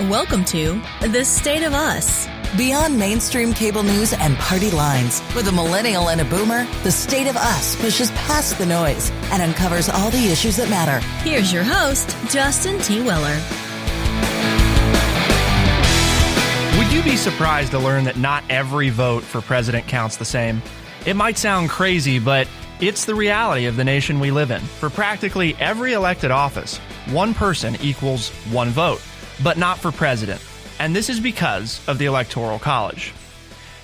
Welcome to The State of Us. Beyond mainstream cable news and party lines, with a millennial and a boomer, The State of Us pushes past the noise and uncovers all the issues that matter. Here's your host, Justin T. Weller. Would you be surprised to learn that not every vote for president counts the same? It might sound crazy, but it's the reality of the nation we live in. For practically every elected office, one person equals one vote, but not for president. And this is because of the Electoral College.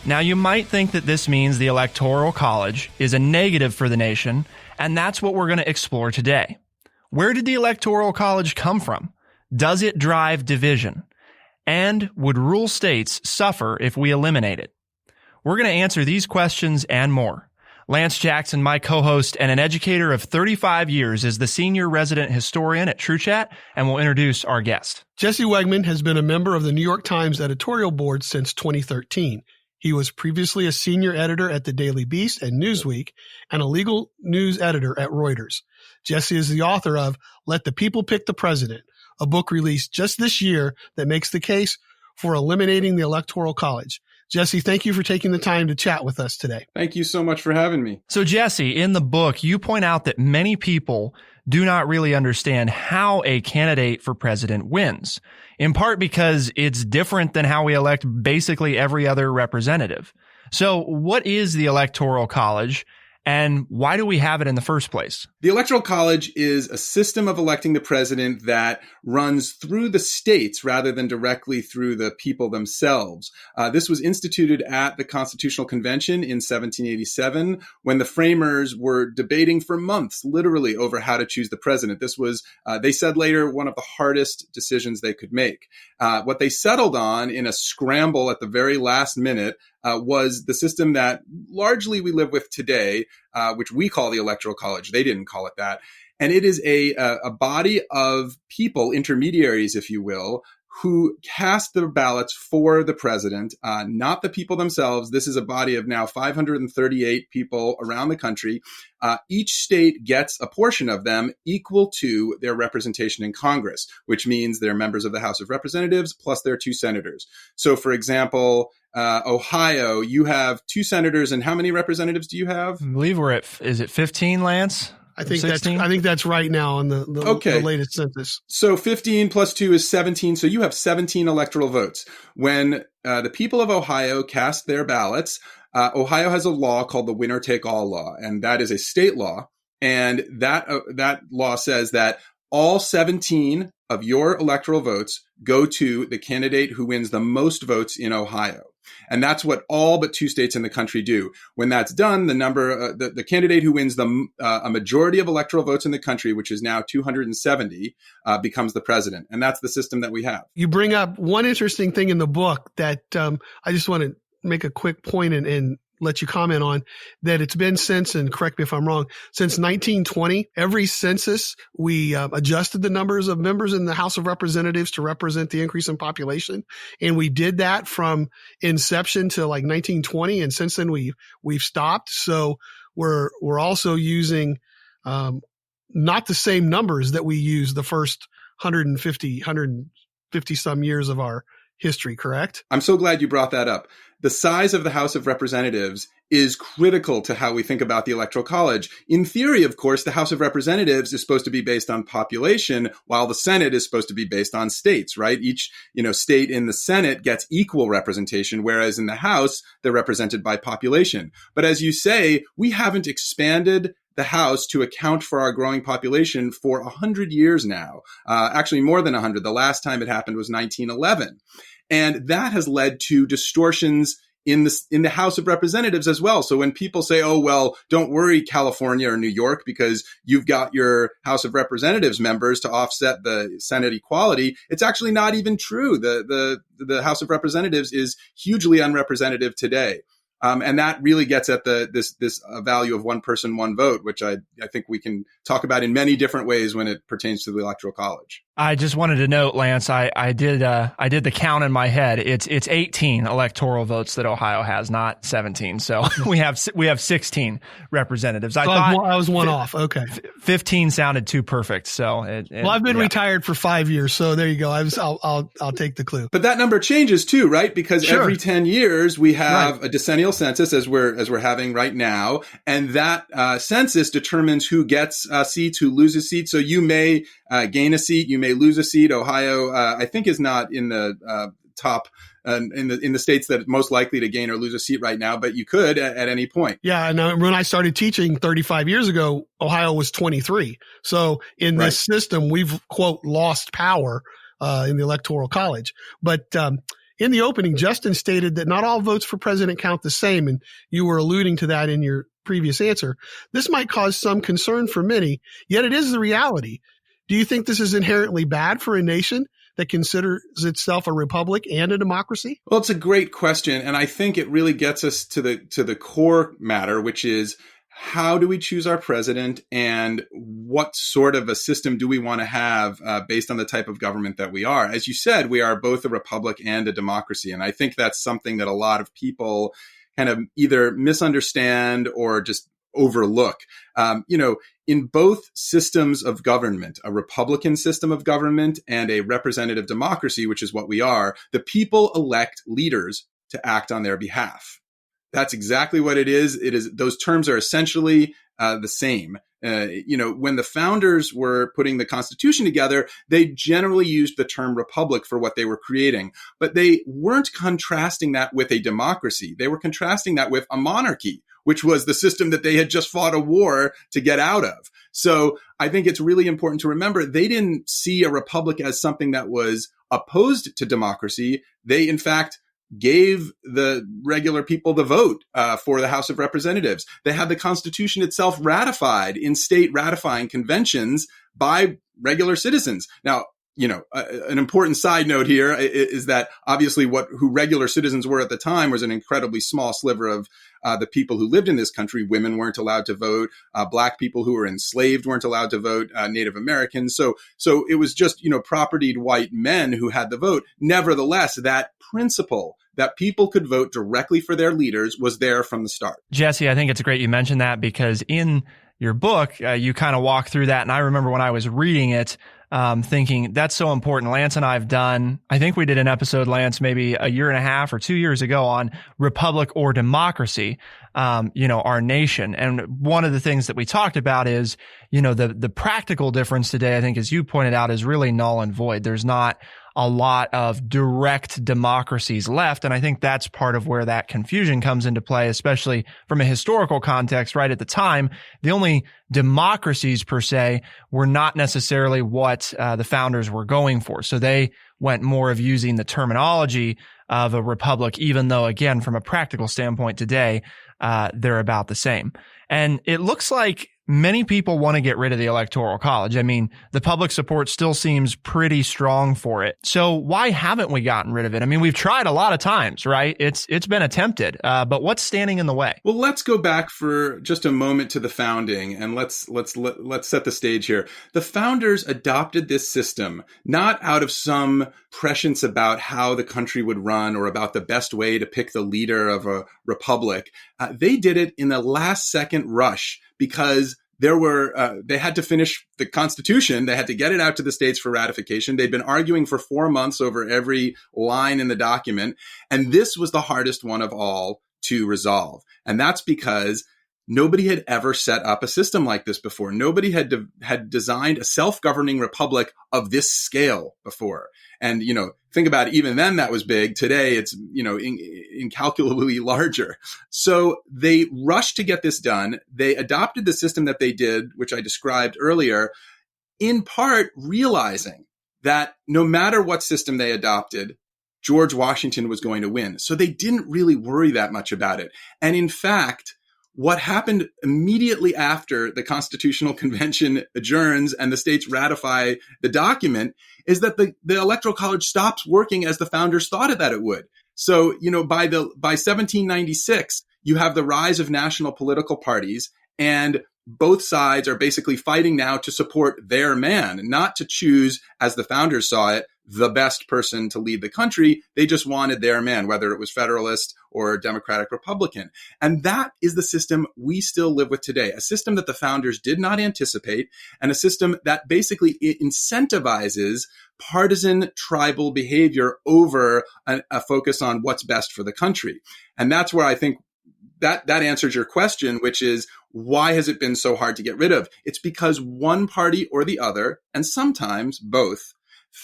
Now, you might think that this means the Electoral College is a negative for the nation, and that's what we're going to explore today. Where did the Electoral College come from? Does it drive division? And would rural states suffer if we eliminate it? We're going to answer these questions and more. Lance Jackson, my co-host and an educator of 35 years, is the senior resident historian at TrueChat, and will introduce our guest. Jesse Wegman has been a member of the New York Times editorial board since 2013. He was previously a senior editor at the Daily Beast and Newsweek and a legal news editor at Reuters. Jesse is the author of Let the People Pick the President, a book released just this year that makes the case for eliminating the Electoral College. Jesse, thank you for taking the time to chat with us today. Thank you so much for having me. So, Jesse, in the book, you point out that many people do not really understand how a candidate for president wins, in part because it's different than how we elect basically every other representative. So what is the Electoral College, and why do we have it in the first place? The Electoral College is a system of electing the president that runs through the states rather than directly through the people themselves. This was instituted at the Constitutional Convention in 1787 when the framers were debating for months, literally, over how to choose the president. This was, they said later, one of the hardest decisions they could make. What they settled on in a scramble at the very last minute was the system that largely we live with today, which we call the Electoral College. They didn't call it that. And it is a body of people, intermediaries, if you will, who cast their ballots for the president, not the people themselves. This is a body of now 538 people around the country. Each state gets a portion of them equal to their representation in Congress, which means they're members of the House of Representatives plus their 2 senators. So, for example, Ohio, you have 2 senators, and how many representatives do you have? I believe we're at, is it 15, Lance? I think that's right now on the latest census. So 15 plus 2 is 17. So you have 17 electoral votes. When the people of Ohio cast their ballots, Ohio has a law called the winner-take-all law, and that is a state law. And that law says that all 17 of your electoral votes go to the candidate who wins the most votes in Ohio. And that's what all but 2 states in the country do. When that's done, the candidate who wins a majority of electoral votes in the country, which is now 270, becomes the president. And that's the system that we have. You bring up one interesting thing in the book that I just want to make a quick point and let you comment on, that it's been since, and correct me if I'm wrong, since 1920, every census, we adjusted the numbers of members in the House of Representatives to represent the increase in population. And we did that from inception to like 1920. And since then we've stopped. So we're also using, not the same numbers that we used the first 150 some years of our history, correct? I'm so glad you brought that up. The size of the House of Representatives is critical to how we think about the Electoral College. In theory, of course, the House of Representatives is supposed to be based on population, while the Senate is supposed to be based on states, right? Each, state in the Senate gets equal representation, whereas in the House, they're represented by population. But as you say, we haven't expanded the House to account for our growing population for 100 years now. Actually, more than 100. The last time it happened was 1911. And that has led to distortions in the House of Representatives as well. So when people say, oh, well, don't worry, California or New York, because you've got your House of Representatives members to offset the Senate equality, it's actually not even true. The House of Representatives is hugely unrepresentative today. And that really gets at this value of one person, one vote, which I think we can talk about in many different ways when it pertains to the Electoral College. I just wanted to note, Lance, I did the count in my head. It's 18 electoral votes that Ohio has, not 17. So we have 16 representatives. I thought I was one off. Okay, 15 sounded too perfect. So I've been retired for 5 years, so there you go. I'll take the clue. But that number changes too, right? Because every 10 years we have a decennial census, as we're having right now, and that census determines who gets seats, who loses seats. So you may gain a seat, you may lose a seat. Ohio, I think, is not in the top in the states that are most likely to gain or lose a seat right now, but you could at any point. Yeah, and when I started teaching 35 years ago, Ohio was 23. So in this system, we've, quote, lost power in the Electoral College. But in the opening, Justin stated that not all votes for president count the same, and you were alluding to that in your previous answer. This might cause some concern for many, yet it is the reality. Do you think this is inherently bad for a nation that considers itself a republic and a democracy? Well, it's a great question, and I think it really gets us to the core matter, which is, how do we choose our president, and what sort of a system do we want to have based on the type of government that we are? As you said, we are both a republic and a democracy, and I think that's something that a lot of people kind of either misunderstand or just overlook. In both systems of government, a Republican system of government and a representative democracy, which is what we are, the people elect leaders to act on their behalf. That's exactly what it is. Those terms are essentially the same. When the founders were putting the Constitution together, they generally used the term republic for what they were creating, but they weren't contrasting that with a democracy. They were contrasting that with a monarchy, which was the system that they had just fought a war to get out of. So I think it's really important to remember they didn't see a republic as something that was opposed to democracy. They, in fact, gave the regular people the vote for the House of Representatives. They had the Constitution itself ratified in state ratifying conventions by regular citizens. Now, an important side note here is that obviously who regular citizens were at the time was an incredibly small sliver of the people who lived in this country. Women weren't allowed to vote. Black people who were enslaved weren't allowed to vote. Native Americans. So it was just, propertied white men who had the vote. Nevertheless, that principle that people could vote directly for their leaders was there from the start. Jesse, I think it's great you mentioned that, because in your book, you kind of walk through that. And I remember when I was reading it, thinking that's so important. Lance and I have done, I think we did an episode, Lance, maybe a year and a half or 2 years ago on republic or democracy, our nation. And one of the things that we talked about is, the practical difference today, I think, as you pointed out, is really null and void. There's not a lot of direct democracies left. And I think that's part of where that confusion comes into play, especially from a historical context. Right at the time, the only democracies per se were not necessarily what the founders were going for. So they went more of using the terminology of a republic, even though, again, from a practical standpoint today, they're about the same. And it looks like many people want to get rid of the Electoral College. I mean, the public support still seems pretty strong for it. So why haven't we gotten rid of it? I mean, we've tried a lot of times, right? It's been attempted, but what's standing in the way? Well, let's go back for just a moment to the founding, and let's set the stage here. The founders adopted this system not out of some prescience about how the country would run or about the best way to pick the leader of a republic. They did it in the last second rush because they had to finish the Constitution. They had to get it out to the states for ratification. They'd been arguing for 4 months over every line in the document. And this was the hardest one of all to resolve. And that's because nobody had ever set up a system like this before. Nobody had designed a self-governing republic of this scale before. And, think about it, even then that was big. Today it's, incalculably larger. So they rushed to get this done. They adopted the system that they did, which I described earlier, in part realizing that no matter what system they adopted, George Washington was going to win. So they didn't really worry that much about it. And in fact, what happened immediately after the Constitutional Convention adjourns and the states ratify the document is that the Electoral College stops working as the founders thought that it would. So, by 1796, you have the rise of national political parties, and both sides are basically fighting now to support their man, not to choose, as the founders saw it, the best person to lead the country. They just wanted their man, whether it was Federalist or Democratic Republican. And that is the system we still live with today, a system that the founders did not anticipate, and a system that basically incentivizes partisan tribal behavior over a focus on what's best for the country. And that's where I think that answers your question, which is, why has it been so hard to get rid of? It's because one party or the other, and sometimes both,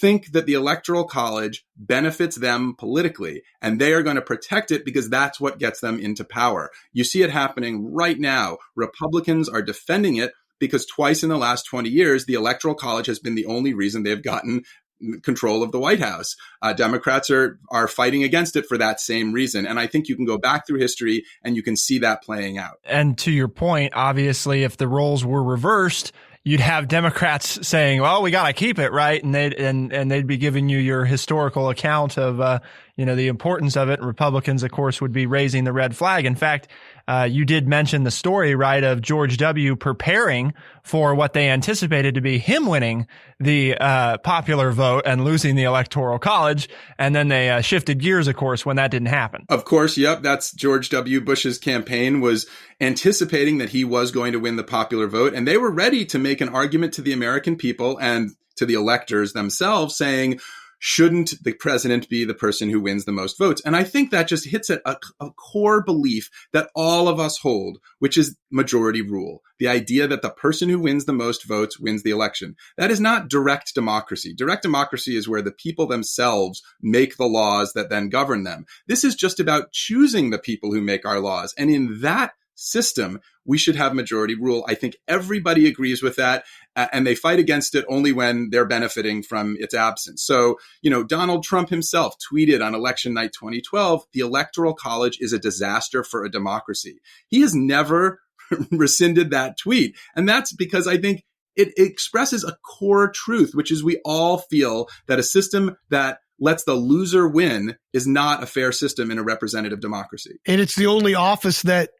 think that the Electoral College benefits them politically, and they are going to protect it because that's what gets them into power. You see it happening right now. Republicans are defending it because twice in the last 20 years, the Electoral College has been the only reason they've gotten control of the White House. Democrats are fighting against it for that same reason. And I think you can go back through history and you can see that playing out. And to your point, obviously, if the roles were reversed, you'd have Democrats saying, well, we got to keep it, right? And they'd be giving you your historical account of, the importance of it. Republicans, of course, would be raising the red flag. In fact, you did mention the story, right, of George W. preparing for what they anticipated to be him winning the popular vote and losing the Electoral College. And then they shifted gears, of course, when that didn't happen. Of course, yep. That's George W. Bush's campaign was anticipating that he was going to win the popular vote. And they were ready to make an argument to the American people and to the electors themselves saying, shouldn't the president be the person who wins the most votes? And I think that just hits at a core belief that all of us hold, which is majority rule. The idea that the person who wins the most votes wins the election. That is not direct democracy. Direct democracy is where the people themselves make the laws that then govern them. This is just about choosing the people who make our laws. And in that system, we should have majority rule. I think everybody agrees with that, and they fight against it only when they're benefiting from its absence. So, Donald Trump himself tweeted on election night 2012, the Electoral College is a disaster for a democracy. He has never rescinded that tweet. And that's because I think it expresses a core truth, which is we all feel that a system that lets the loser win is not a fair system in a representative democracy. And it's the only office that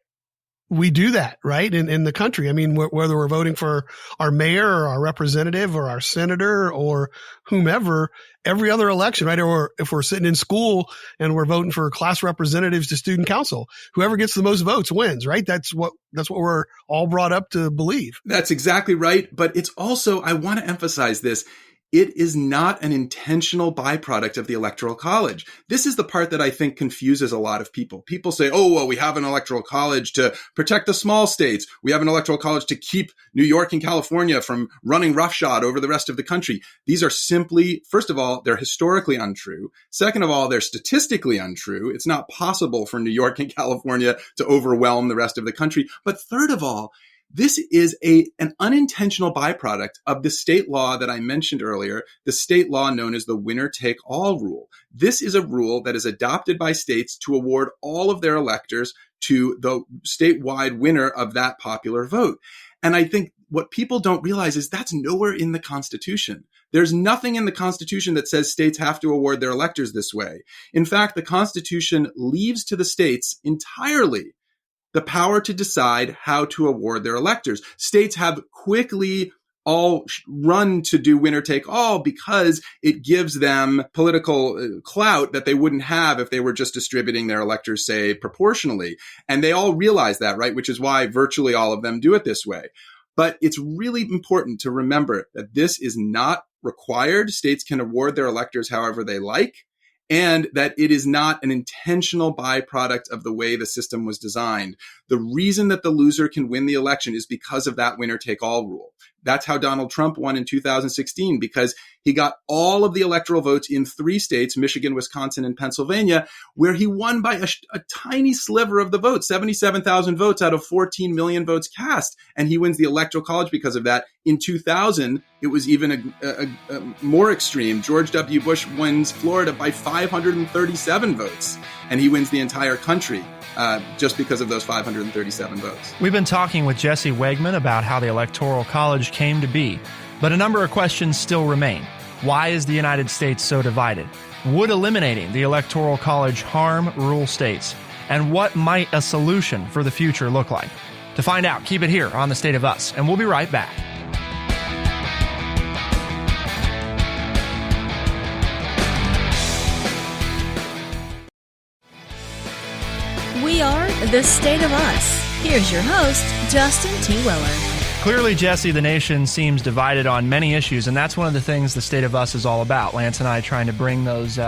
we do that, right? In the country. I mean, whether we're voting for our mayor or our representative or our senator or whomever, every other election, right? Or if we're sitting in school and we're voting for class representatives to student council, whoever gets the most votes wins, right? That's what we're all brought up to believe. That's exactly right. But it's also, I want to emphasize this, it is not an intentional byproduct of the Electoral College. This is the part that I think confuses a lot of people. People say, oh, well, we have an Electoral College to protect the small states. We have an Electoral College to keep New York and California from running roughshod over the rest of the country. These are simply, first of all, they're historically untrue. Second of all, they're statistically untrue. It's not possible for New York and California to overwhelm the rest of the country. But third of all, this is an unintentional byproduct of the state law that I mentioned earlier, the state law known as the winner-take-all rule. This is a rule that is adopted by states to award all of their electors to the statewide winner of that popular vote. And I think what people don't realize is that's nowhere in the Constitution. There's nothing in the Constitution that says states have to award their electors this way. In fact, the Constitution leaves to the states entirely the power to decide how to award their electors. States have quickly all run to do winner take all because it gives them political clout that they wouldn't have if they were just distributing their electors, say, proportionally. And they all realize that, right? Which is why virtually all of them do it this way. But it's really important to remember that this is not required. States can award their electors however they like, and that it is not an intentional byproduct of the way the system was designed. The reason that the loser can win the election is because of that winner-take-all rule. That's how Donald Trump won in 2016, because he got all of the electoral votes in 3 states, Michigan, Wisconsin, and Pennsylvania, where he won by a tiny sliver of the vote, 77,000 votes out of 14 million votes cast. And he wins the Electoral College because of that. In 2000, it was even a more extreme. George W. Bush wins Florida by 537 votes, and he wins the entire country. Just because of those 537 votes. We've been talking with Jesse Wegman about how the Electoral College came to be, but a number of questions still remain. Why is the United States so divided? Would eliminating the Electoral College harm rural states? And what might a solution for the future look like? To find out, keep it here on The State of Us, and we'll be right back. We are The State of Us. Here's your host, Justin T. Weller. Clearly, Jesse, the nation seems divided on many issues, and that's one of the things The State of Us is all about. Lance and I trying to bring those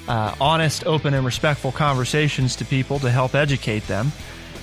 honest, open, and respectful conversations to people to help educate them.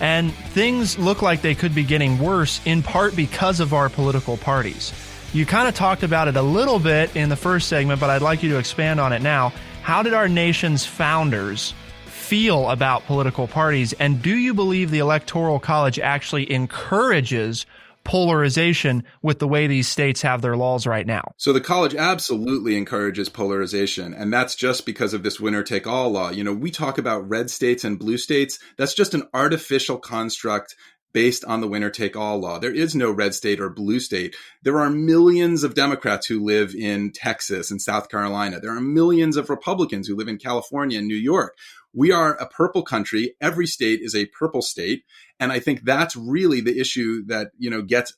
And things look like they could be getting worse, in part because of our political parties. You kind of talked about it a little bit in the first segment, but I'd like you to expand on it now. How did our nation's founders feel about political parties, and do you believe the Electoral College actually encourages polarization with the way these states have their laws right now? So the college absolutely encourages polarization, and that's just because of this winner-take-all law. You know, we talk about red states and blue states. That's just an artificial construct based on the winner-take-all law. There is no red state or blue state. There are millions of Democrats who live in Texas and South Carolina. There are millions of Republicans who live in California and New York. We are a purple country. Every state is a purple state. And I think that's really the issue that, you know, gets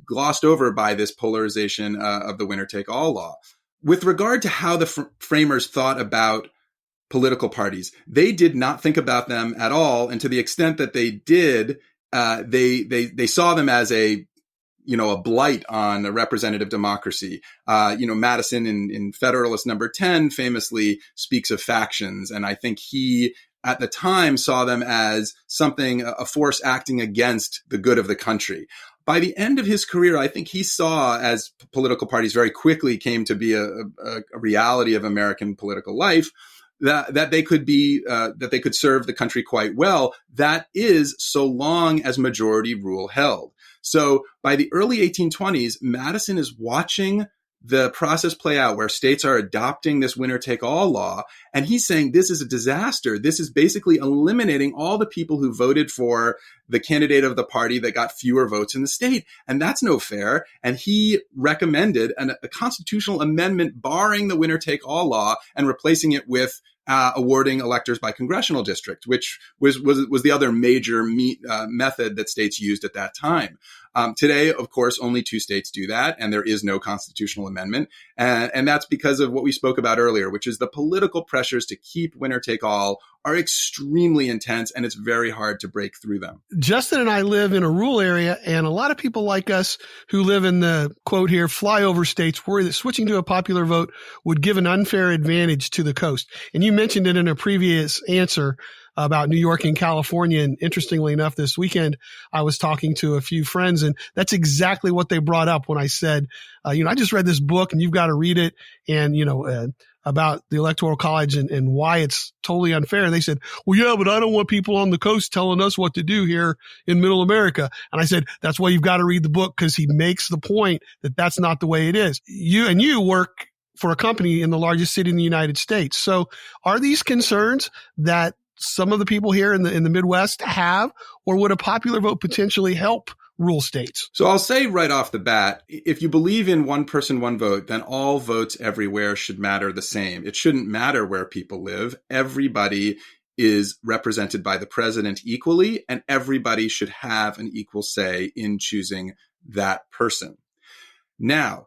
glossed over by this polarization of the winner-take-all law. With regard to how the framers thought about political parties, they did not think about them at all. And to the extent that they did, they saw them as a blight on a representative democracy. Madison in Federalist number 10 famously speaks of factions. And I think he, at the time, saw them as a force acting against the good of the country. By the end of his career, I think he saw, as political parties very quickly came to be a reality of American political life, that they could serve the country quite well. That is, so long as majority rule held. So by the early 1820s, Madison is watching the process play out where states are adopting this winner-take-all law. And he's saying this is a disaster. This is basically eliminating all the people who voted for the candidate of the party that got fewer votes in the state. And that's no fair. And he recommended a constitutional amendment barring the winner-take-all law and replacing it with awarding electors by congressional district, which was the other major method that states used at that time. Today, of course, only 2 states do that, and there is no constitutional amendment. And that's because of what we spoke about earlier, which is the political pressures to keep winner-take-all are extremely intense, and it's very hard to break through them. Justin and I live in a rural area, and a lot of people like us who live in the, quote here, flyover states worry that switching to a popular vote would give an unfair advantage to the coast. And you mentioned it in a previous answer about New York and California. And interestingly enough, this weekend, I was talking to a few friends, and that's exactly what they brought up when I said, I just read this book and you've got to read it. And, about the Electoral College and why it's totally unfair. And they said, well, yeah, but I don't want people on the coast telling us what to do here in middle America. And I said, that's why you've got to read the book, because he makes the point that that's not the way it is. You work for a company in the largest city in the United States. So are these concerns that some of the people here in the Midwest have, or would a popular vote potentially help rural states? So I'll say right off the bat, if you believe in one person, one vote, then all votes everywhere should matter the same. It shouldn't matter where people live. Everybody is represented by the president equally, and everybody should have an equal say in choosing that person. Now,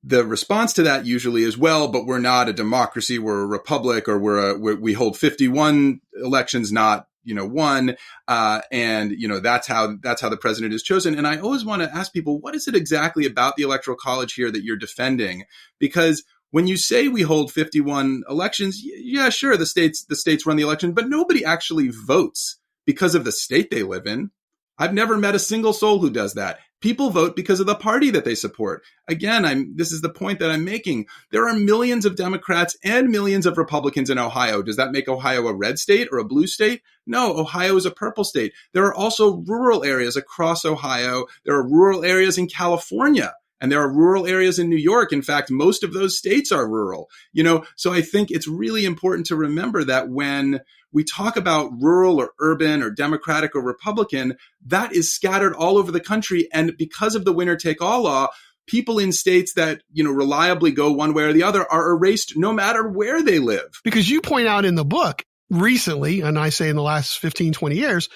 the response to that usually is, well, but we're not a democracy, we're a republic, or we hold 51 elections, not one, and that's how the president is chosen. And I always want to ask people, what is it exactly about the Electoral College here that you're defending? Because when you say we hold 51 elections, yeah, sure, the states run the election, but nobody actually votes because of the state they live in. I've never met a single soul who does that. People vote because of the party that they support. Again, this is the point that I'm making. There are millions of Democrats and millions of Republicans in Ohio. Does that make Ohio a red state or a blue state? No, Ohio is a purple state. There are also rural areas across Ohio. There are rural areas in California. And there are rural areas in New York. In fact, most of those states are rural. So I think it's really important to remember that when we talk about rural or urban or Democratic or Republican, that is scattered all over the country. And because of the winner-take-all law, people in states that, reliably go one way or the other are erased no matter where they live. Because you point out in the book recently, and I say in the last 15, 20 years,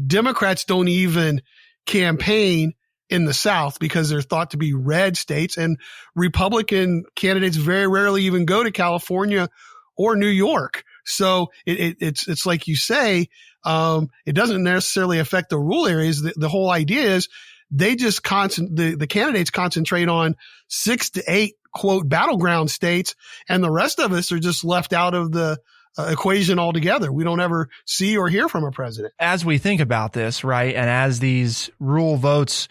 Democrats don't even campaign in the South because they're thought to be red states, and Republican candidates very rarely even go to California or New York. So it's like you say, it doesn't necessarily affect the rural areas. The whole idea is they just the candidates concentrate on 6 to 8 quote battleground states, and the rest of us are just left out of the equation altogether. We don't ever see or hear from a president. As we think about this, right, and as these rural votes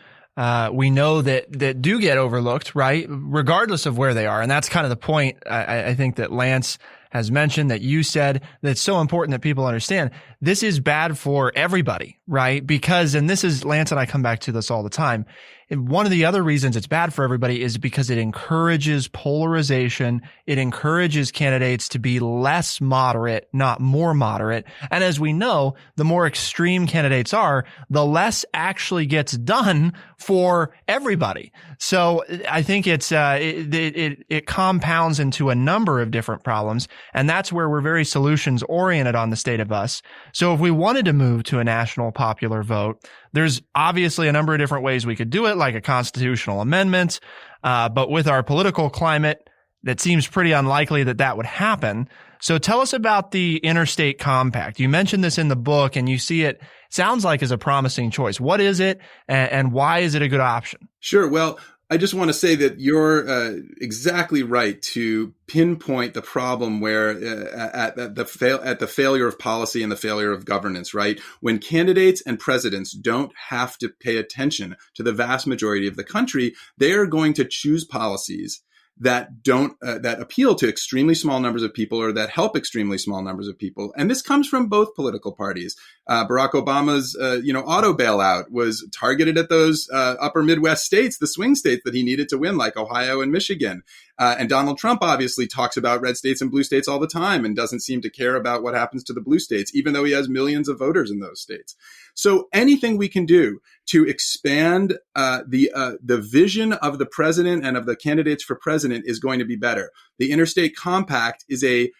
we know that do get overlooked, right, regardless of where they are. And that's kind of the point I think that Lance has mentioned, that you said, that's so important that people understand. This is bad for everybody, right? Because, and this is, Lance and I come back to this all the time, and one of the other reasons it's bad for everybody is because it encourages polarization. It encourages candidates to be less moderate, not more moderate. And as we know, the more extreme candidates are, the less actually gets done for everybody. So I think it compounds into a number of different problems. And that's where we're very solutions oriented on the State of Us. So if we wanted to move to a national popular vote, there's obviously a number of different ways we could do it, like a constitutional amendment. But with our political climate, that seems pretty unlikely that would happen. So tell us about the Interstate Compact. You mentioned this in the book, and you see it sounds like as a promising choice. What is it, and why is it a good option? Sure. Well, I just want to say that you're exactly right to pinpoint the problem where at the failure of policy and the failure of governance, right? When candidates and presidents don't have to pay attention to the vast majority of the country, they are going to choose policies that don't that appeal to extremely small numbers of people, or that help extremely small numbers of people. And this comes from both political parties. Barack Obama's auto bailout was targeted at those upper Midwest states, the swing states that he needed to win, like Ohio and Michigan. And Donald Trump obviously talks about red states and blue states all the time and doesn't seem to care about what happens to the blue states, even though he has millions of voters in those states. So anything we can do to expand the vision of the president and of the candidates for president is going to be better. The Interstate Compact is a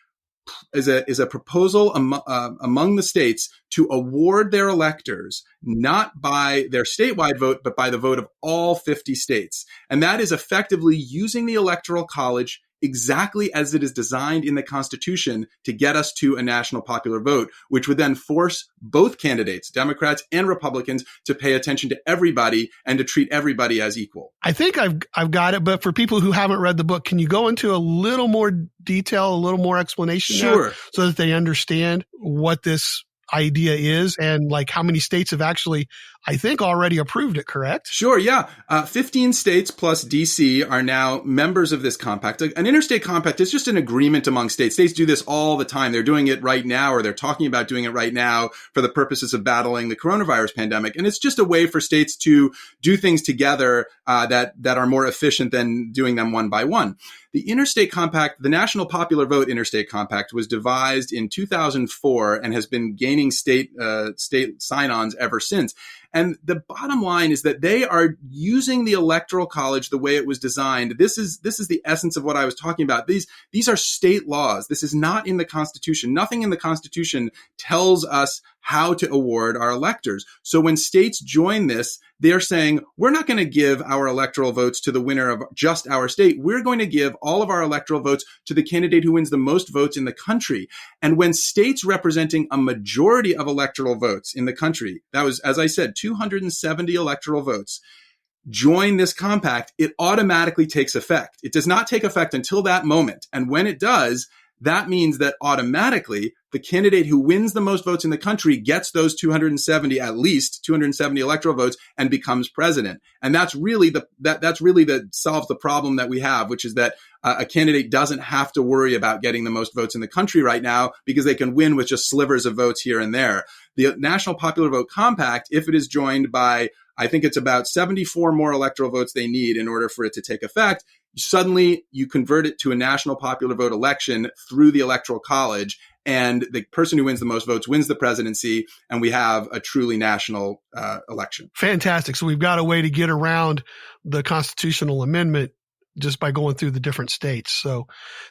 proposal among the states to award their electors not by their statewide vote, but by the vote of all 50 states. And that is effectively using the Electoral College exactly as it is designed in the Constitution to get us to a national popular vote, which would then force both candidates, Democrats and Republicans, to pay attention to everybody and to treat everybody as equal. I think I've got it, but for people who haven't read the book, can you go into a little more detail, a little more explanation? Sure. So that they understand what this idea is and like how many states have actually, I think, already approved it, correct? Sure, yeah. 15 states plus DC are now members of this compact. An interstate compact is just an agreement among states. States do this all the time. They're doing it right now, or they're talking about doing it right now for the purposes of battling the coronavirus pandemic. And it's just a way for states to do things together that are more efficient than doing them one by one. The Interstate Compact, the National Popular Vote Interstate Compact, was devised in 2004 and has been gaining state sign-ons ever since. And the bottom line is that they are using the Electoral College the way it was designed. This is the essence of what I was talking about. These are state laws. This is not in the Constitution. Nothing in the Constitution tells us how to award our electors. So when states join this, they're saying, we're not going to give our electoral votes to the winner of just our state. We're going to give all of our electoral votes to the candidate who wins the most votes in the country. And when states representing a majority of electoral votes in the country, that was, as I said, 270 electoral votes, join this compact, it automatically takes effect. It does not take effect until that moment. And when it does, that means that automatically the candidate who wins the most votes in the country gets those 270, at least 270 electoral votes, and becomes president. And that's really that solves the problem that we have, which is that a candidate doesn't have to worry about getting the most votes in the country right now because they can win with just slivers of votes here and there. The National Popular Vote Compact, if it is joined by, I think it's about 74 more electoral votes they need in order for it to take effect, suddenly you convert it to a national popular vote election through the Electoral College. and the person who wins the most votes wins the presidency, and we have a truly national election. Fantastic. So we've got a way to get around the constitutional amendment just by going through the different states. So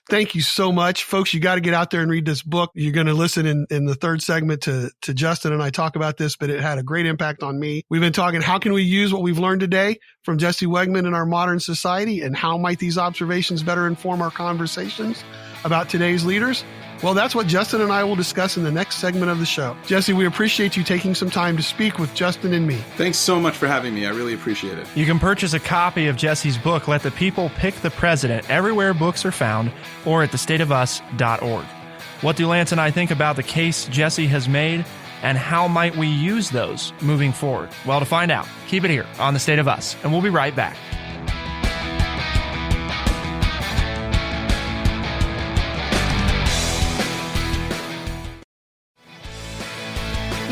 thank you so much. Folks, you got to get out there and read this book. You're going to listen in the third segment to Justin and I talk about this, but it had a great impact on me. We've been talking, how can we use what we've learned today from Jesse Wegman in our modern society, and how might these observations better inform our conversations about today's leaders? Well, that's what Justin and I will discuss in the next segment of the show. Jesse, we appreciate you taking some time to speak with Justin and me. Thanks so much for having me. I really appreciate it. You can purchase a copy of Jesse's book, Let the People Pick the President, everywhere books are found, or at thestateofus.org. What do Lance and I think about the case Jesse has made, and how might we use those moving forward? Well, to find out, keep it here on The State of Us, and we'll be right back.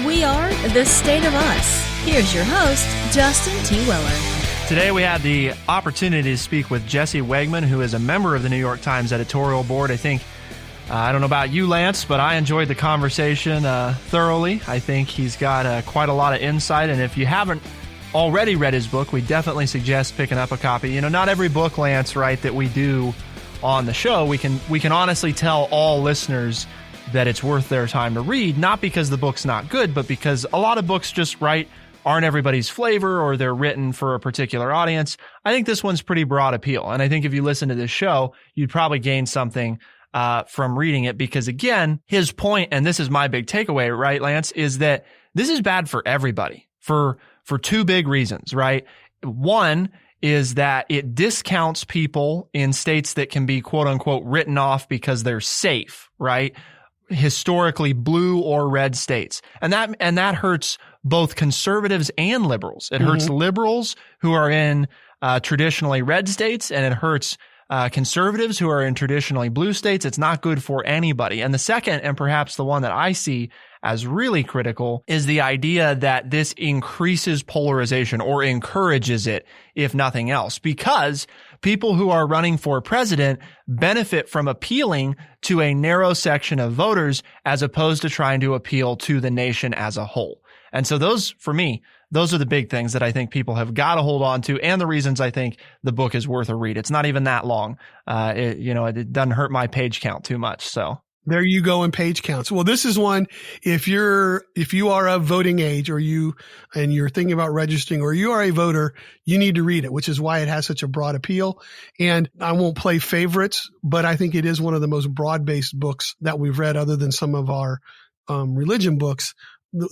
We are The State of Us. Here's your host, Justin T. Weller. Today we had the opportunity to speak with Jesse Wegman, who is a member of the New York Times editorial board. I think, I don't know about you, Lance, but I enjoyed the conversation thoroughly. I think he's got quite a lot of insight, and if you haven't already read his book, we definitely suggest picking up a copy. You know, not every book, Lance, right, that we do on the show, we can honestly tell all listeners that it's worth their time to read, not because the book's not good, but because a lot of books just aren't everybody's flavor, or they're written for a particular audience. I think this one's pretty broad appeal. And I think if you listen to this show, you'd probably gain something from reading it, because again, his point, and this is my big takeaway, right, Lance, is that this is bad for everybody for two big reasons, right? One is that it discounts people in states that can be quote unquote written off because they're safe, right? Historically blue or red states. And that hurts both conservatives and liberals. It hurts liberals who are in traditionally red states, and it hurts conservatives who are in traditionally blue states. It's not good for anybody. And the second, and perhaps the one that I see as really critical, is the idea that this increases polarization, or encourages it, if nothing else, because people who are running for president benefit from appealing to a narrow section of voters as opposed to trying to appeal to the nation as a whole. And so those, for me, those are the big things that I think people have got to hold on to, and the reasons I think the book is worth a read. It's not even that long. It doesn't hurt my page count too much. So there you go in page counts. Well, this is one, if you are of voting age, or you're thinking about registering, or you are a voter, you need to read it, which is why it has such a broad appeal. And I won't play favorites, but I think it is one of the most broad-based books that we've read, other than some of our religion books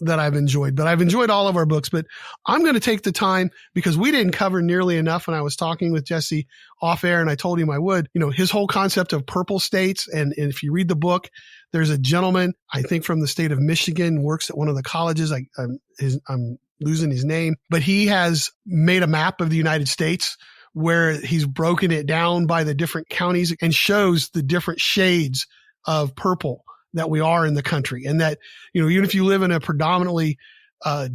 that I've enjoyed. But I've enjoyed all of our books, but I'm going to take the time, because we didn't cover nearly enough. And I was talking with Jesse off air, and I told him I would, his whole concept of purple states. And if you read the book, there's a gentleman, I think from the state of Michigan, works at one of the colleges. I'm losing his name, but he has made a map of the United States where he's broken it down by the different counties and shows the different shades of purple that we are in the country. And that, even if you live in a predominantly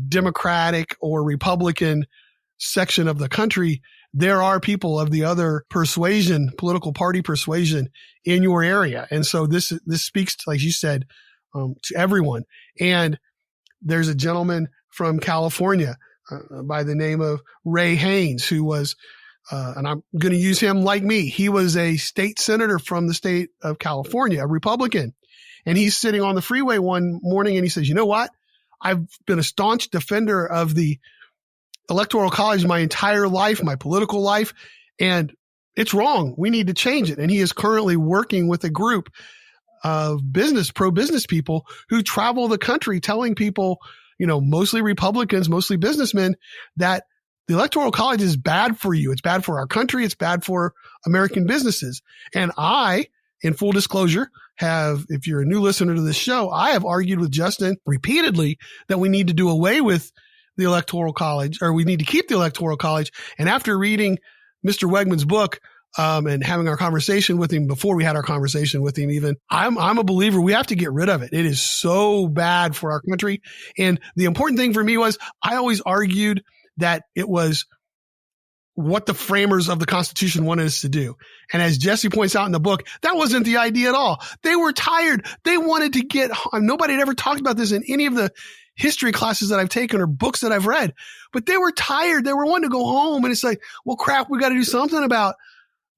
Democratic or Republican section of the country, there are people of the other persuasion, political party persuasion in your area. And so this speaks to, like you said, to everyone. And there's a gentleman from California by the name of Ray Haynes, who was, and I'm going to use him like me. He was a state senator from the state of California, a Republican. And he's sitting on the freeway one morning, and he says, you know what? I've been a staunch defender of the Electoral College my entire life, my political life, and it's wrong. We need to change it. And he is currently working with a group of pro-business people who travel the country telling people, mostly Republicans, mostly businessmen, that the Electoral College is bad for you. It's bad for our country. It's bad for American businesses. And I, in full disclosure, if you're a new listener to this show, I have argued with Justin repeatedly that we need to do away with the Electoral College, or we need to keep the Electoral College. And after reading Mr. Wegman's book, and having our conversation with him before we had our conversation with him even, I'm a believer we have to get rid of it. It is so bad for our country. And the important thing for me was, I always argued that it was what the framers of the Constitution wanted us to do. And as Jesse points out in the book, that wasn't the idea at all. They were tired. They wanted to get home. Nobody had ever talked about this in any of the history classes that I've taken or books that I've read, but they were tired. They were wanting to go home. And it's like, well, crap, we got to do something about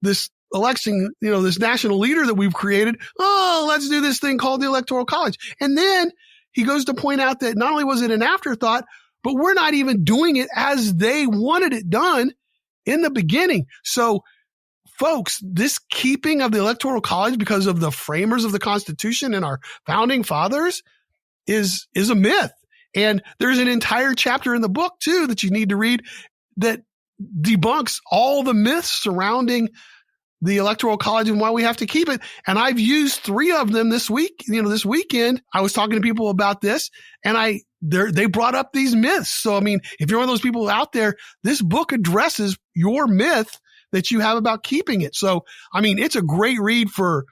this election, this national leader that we've created. Oh, let's do this thing called the Electoral College. And then he goes to point out that not only was it an afterthought, but we're not even doing it as they wanted it done in the beginning. So folks, this keeping of the Electoral College because of the framers of the Constitution and our founding fathers is a myth. And there's an entire chapter in the book too that you need to read that debunks all the myths surrounding the Electoral College and why we have to keep it. And I've used 3 of them this week. This weekend, I was talking to people about this and they brought up these myths. So, I mean, if you're one of those people out there, this book addresses your myth that you have about keeping it. So, I mean, it's a great read for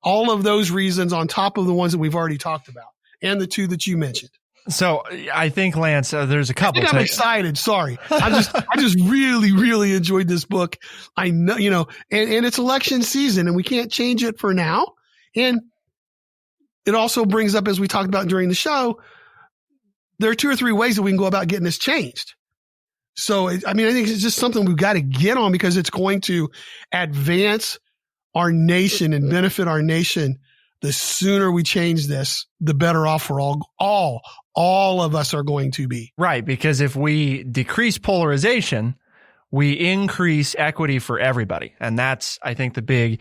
all of those reasons on top of the ones that we've already talked about and the 2 that you mentioned. So I think, Lance, there's a couple. I'm excited. Sorry. I just really, really enjoyed this book. I know, and it's election season and we can't change it for now. And it also brings up, as we talked about during the show, there are 2 or 3 ways that we can go about getting this changed. So, I think it's just something we've got to get on because it's going to advance our nation and benefit our nation. The sooner we change this, the better off for all of us are going to be. Right. Because if we decrease polarization, we increase equity for everybody. And that's, I think, the big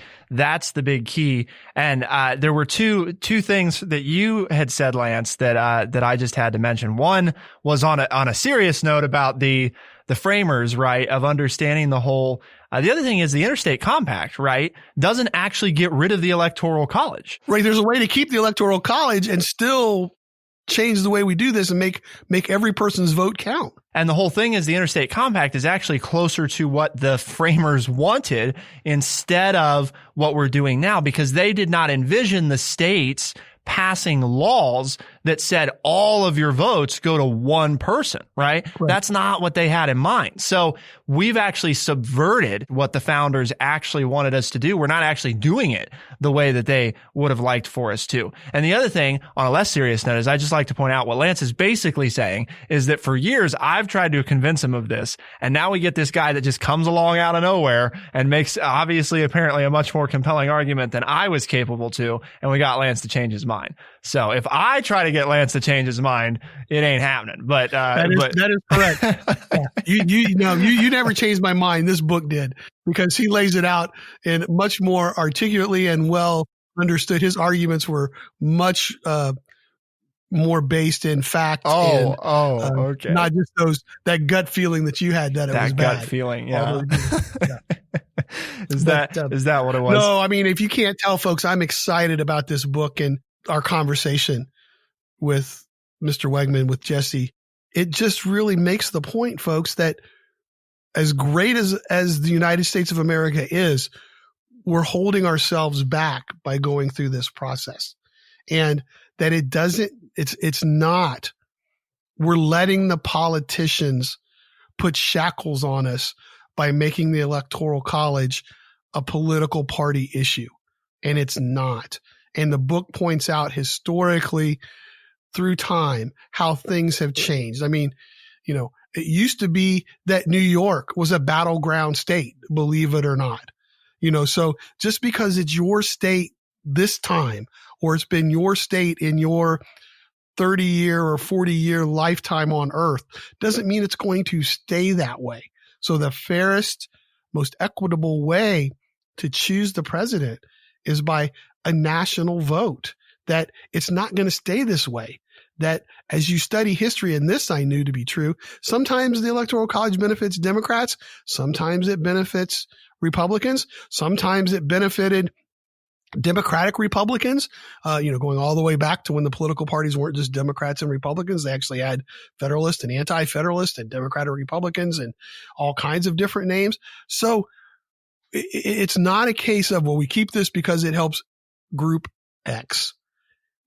key. And there were two things that you had said, Lance, that I just had to mention. One was on a serious note about the framers, right, of understanding the whole. The other thing is the Interstate Compact, right, doesn't actually get rid of the Electoral College. Right. There's a way to keep the Electoral College and still change the way we do this and make every person's vote count. And the whole thing is the Interstate Compact is actually closer to what the framers wanted instead of what we're doing now, because they did not envision the states passing laws that said all of your votes go to one person, right? That's not what they had in mind. So we've actually subverted what the founders actually wanted us to do. We're not actually doing it the way that they would have liked for us to. And the other thing, on a less serious note, is I just like to point out what Lance is basically saying is that for years I've tried to convince him of this, and now we get this guy that just comes along out of nowhere and makes obviously apparently a much more compelling argument than I was capable to, and we got Lance to change his mind. So if I try to get Lance to change his mind, it ain't happening. But that is correct. Yeah. You never changed my mind. This book did, because he lays it out in much more articulately and well understood. His arguments were much more based in fact. Okay. Not just that gut feeling that you had that it was bad. That gut feeling, yeah. Yeah. Is that what it was? No, I mean, if you can't tell, folks, I'm excited about this book and our conversation with Mr. Wegman, with Jesse. It just really makes the point, folks, that as great as the United States of America is, we're holding ourselves back by going through this process. And that it's not, we're letting the politicians put shackles on us by making the Electoral College a political party issue. And it's not. And the book points out historically through time how things have changed. I mean, it used to be that New York was a battleground state, believe it or not. So just because it's your state this time, or it's been your state in your 30-year or 40-year lifetime on earth, doesn't mean it's going to stay that way. So the fairest, most equitable way to choose the president is by a national vote. That it's not going to stay this way. That as you study history, and this I knew to be true, sometimes the Electoral College benefits Democrats, sometimes it benefits Republicans, sometimes it benefited Democratic Republicans, going all the way back to when the political parties weren't just Democrats and Republicans. They actually had Federalist and Anti-Federalist and Democratic Republicans and all kinds of different names. So it's not a case of, well, we keep this because it helps group X.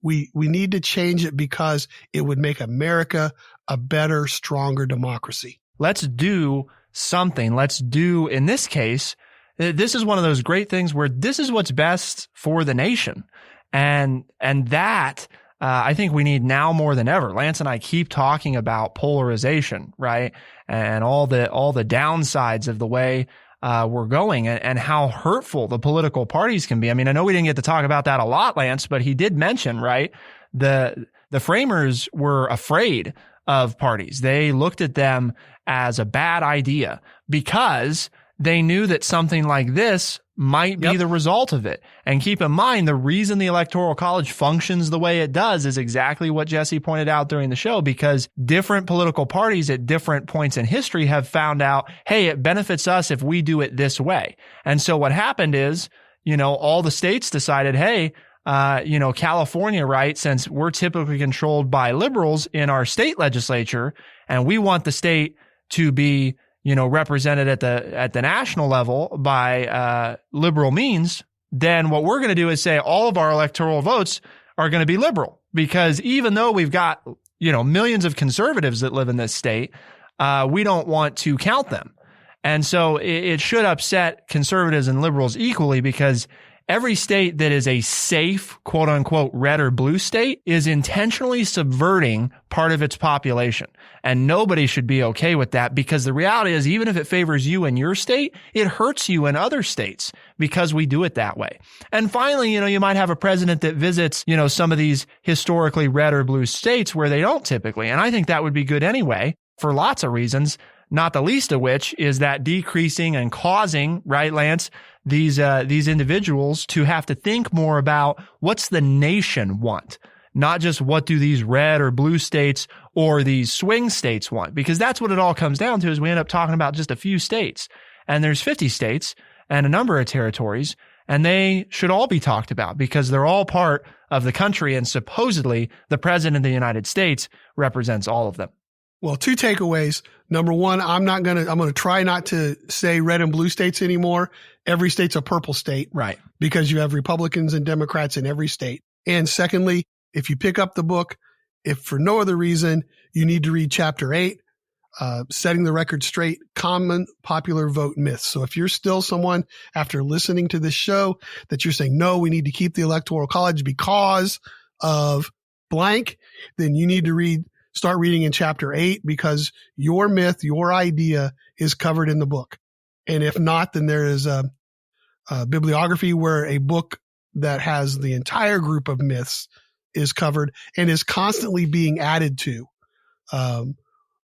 We need to change it because it would make America a better, stronger democracy. Let's do something. Let's do, in this case, this is one of those great things where this is what's best for the nation. And that, I think we need now more than ever. Lance and I keep talking about polarization, right? And all the downsides of the way we're going and how hurtful the political parties can be. I mean, I know we didn't get to talk about that a lot, Lance, but he did mention, right? The framers were afraid of parties. They looked at them as a bad idea because they knew that something like this might be the result of it. And keep in mind, the reason the Electoral College functions the way it does is exactly what Jesse pointed out during the show, because different political parties at different points in history have found out, hey, it benefits us if we do it this way. And so what happened is, all the states decided, hey, California, right, since we're typically controlled by liberals in our state legislature, and we want the state to be represented at the national level by liberal means, then what we're going to do is say all of our electoral votes are going to be liberal, because even though we've got millions of conservatives that live in this state, we don't want to count them. And so it should upset conservatives and liberals equally, because every state that is a safe, quote unquote, red or blue state is intentionally subverting part of its population. And nobody should be okay with that, because the reality is, even if it favors you in your state, it hurts you in other states because we do it that way. And finally, you might have a president that visits, some of these historically red or blue states where they don't typically. And I think that would be good anyway, for lots of reasons, not the least of which is that decreasing and causing, right, Lance, these individuals to have to think more about what's the nation want, not just what do these red or blue states or these swing states want, because that's what it all comes down to, is we end up talking about just a few states, and there's 50 states and a number of territories, and they should all be talked about because they're all part of the country, and supposedly the president of the United States represents all of them. Well, two takeaways. Number one, I'm going to try not to say red and blue states anymore. Every state's a purple state. Right. Because you have Republicans and Democrats in every state. And secondly, if you pick up the book, if for no other reason, you need to read chapter 8, Setting the Record Straight, Common Popular Vote Myths. So if you're still someone after listening to this show that you're saying, no, we need to keep the Electoral College because of blank, then you need to start reading in chapter 8, because your myth, your idea is covered in the book. And if not, then there is a bibliography where a book that has the entire group of myths is covered and is constantly being added to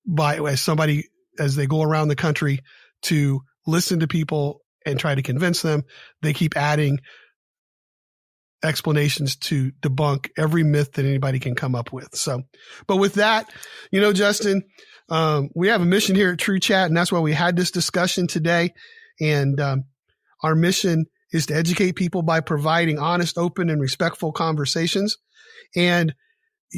by somebody as they go around the country to listen to people and try to convince them. They keep adding explanations to debunk every myth that anybody can come up with. So, but with that, Justin, we have a mission here at True Chat, and that's why we had this discussion today. And our mission is to educate people by providing honest, open, and respectful conversations. And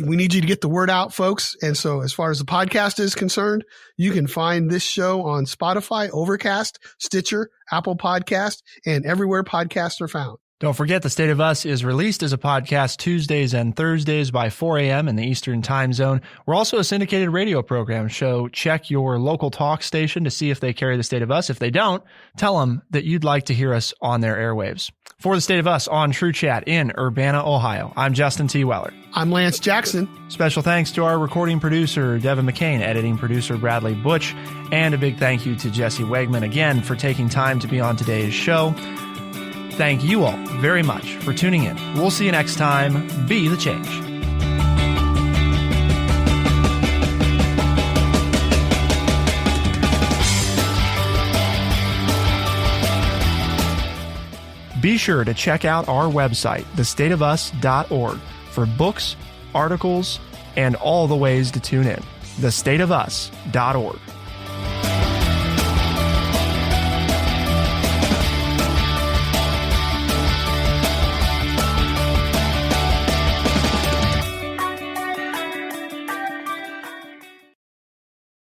we need you to get the word out, folks. And so as far as the podcast is concerned, you can find this show on Spotify, Overcast, Stitcher, Apple Podcast, and everywhere podcasts are found. Don't forget, The State of Us is released as a podcast Tuesdays and Thursdays by 4 a.m. in the Eastern Time Zone. We're also a syndicated radio program, so check your local talk station to see if they carry The State of Us. If they don't, tell them that you'd like to hear us on their airwaves. For The State of Us on True Chat in Urbana, Ohio, I'm Justin T. Weller. I'm Lance Jackson. Special thanks to our recording producer, Devin McCain, editing producer, Bradley Butch, and a big thank you to Jesse Wegman again for taking time to be on today's show. Thank you all very much for tuning in. We'll see you next time. Be the change. Be sure to check out our website, thestateofus.org, for books, articles, and all the ways to tune in. thestateofus.org.